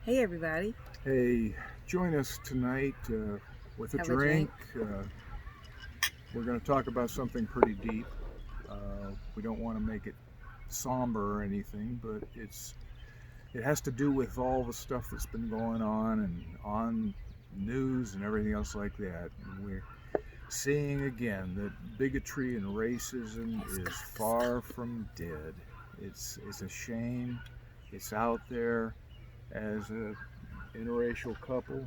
Hey everybody. Hey, join us tonight with a Have a drink. drink. We're going to talk about something pretty deep. We don't want to make it somber or anything, but it has to do with all the stuff that's been going on and on news and everything else like that. And we're seeing again that bigotry and racism is far from dead. It's a shame. It's out there. As a interracial couple,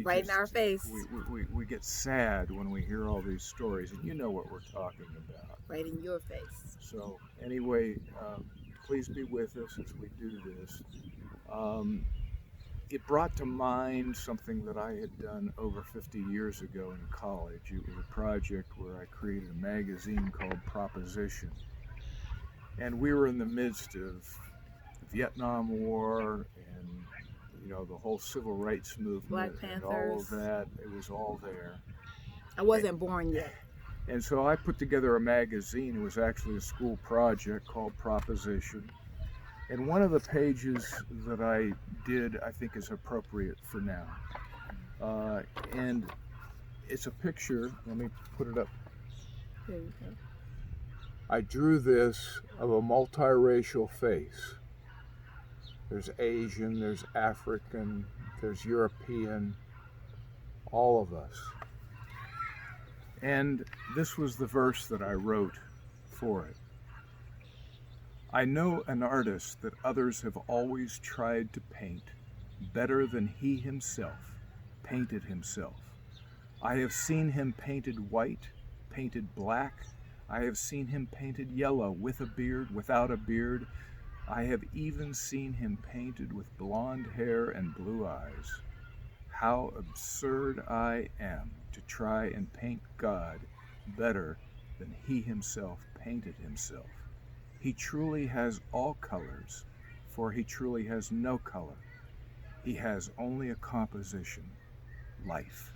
Right in our face. we get sad when we hear all these stories, and you know what we're talking about. Right in your face. So anyway, please be with us as we do this. Um, it brought to mind something that I had done over 50 years ago in college. It was a project where I created a magazine called Proposition, and we were in the midst of the Vietnam War and the whole civil rights movement Black and all of Panthers. that. It was all there. I wasn't born yet. And so I put together a magazine. It was actually a school project called Proposition. And one of the pages that I did, I think, is appropriate for now. And it's a picture. Let me put it up. There you go. I drew this of a multiracial face. There's Asian, there's African, there's European, all of us. And this was the verse that I wrote for it. I know an artist that others have always tried to paint better than he himself painted himself. I have seen him painted white, painted black. I have seen him painted yellow, with a beard, without a beard. I have even seen him painted with blonde hair and blue eyes. How absurd I am to try and paint God better than he himself painted himself. He truly has all colors, for he truly has no color. He has only a composition, life.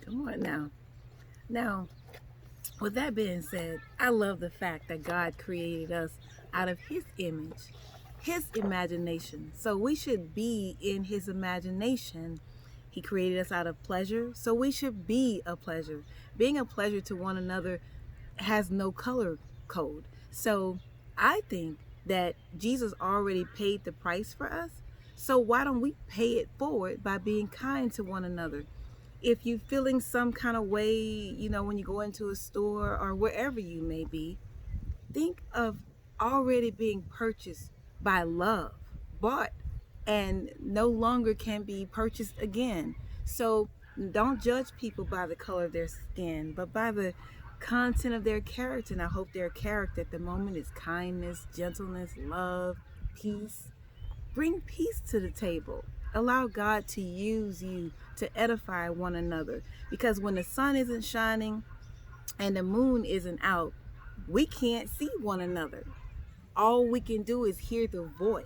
Come on now. Now, with that being said, I love the fact that God created us out of his image, his imagination. So we should be in his imagination. He created us out of pleasure, so we should be a pleasure. Being a pleasure to one another has no color code. So I think that Jesus already paid the price for us. So why don't we pay it forward by being kind to one another? If you're feeling some kind of way, when you go into a store or wherever you may be, think of already being purchased by love, bought, and no longer can be purchased again. So don't judge people by the color of their skin, but by the content of their character. And I hope their character at the moment is kindness, gentleness, love, peace. Bring peace to the table. Allow God to use you to edify one another. Because when the sun isn't shining and the moon isn't out, we can't see one another. All we can do is hear the voice.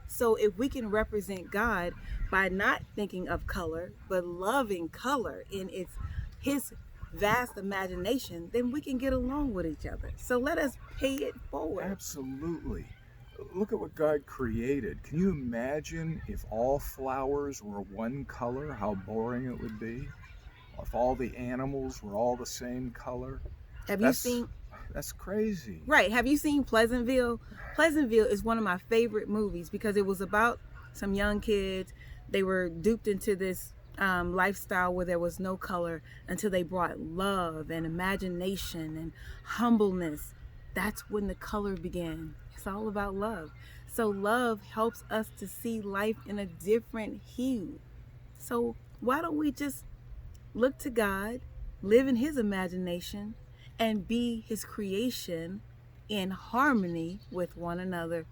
So if we can represent God by not thinking of color, but loving color in his vast imagination, then we can get along with each other. So let us pay it forward. Absolutely. Look at what God created. Can you imagine if all flowers were one color, how boring it would be? If all the animals were all the same color? Have you seen? That's crazy. Right. Have you seen Pleasantville? Pleasantville is one of my favorite movies because it was about some young kids. They were duped into this lifestyle where there was no color until they brought love and imagination and humbleness. That's when the color began. It's all about love. So love helps us to see life in a different hue. So why don't we just look to God, live in his imagination, and be his creation in harmony with one another?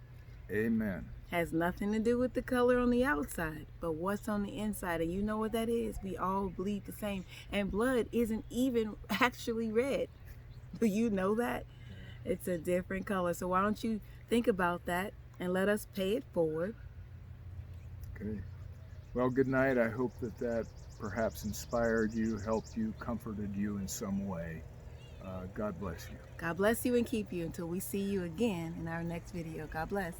Amen. Has nothing to do with the color on the outside, but what's on the inside. And you know what that is. We all bleed the same. And blood isn't even actually red. Do you know that? It's a different color. So why don't you think about that and let us pay it forward. Okay. Well, good night. I hope that perhaps inspired you, helped you, comforted you in some way. God bless you. God bless you and keep you until we see you again in our next video. God bless.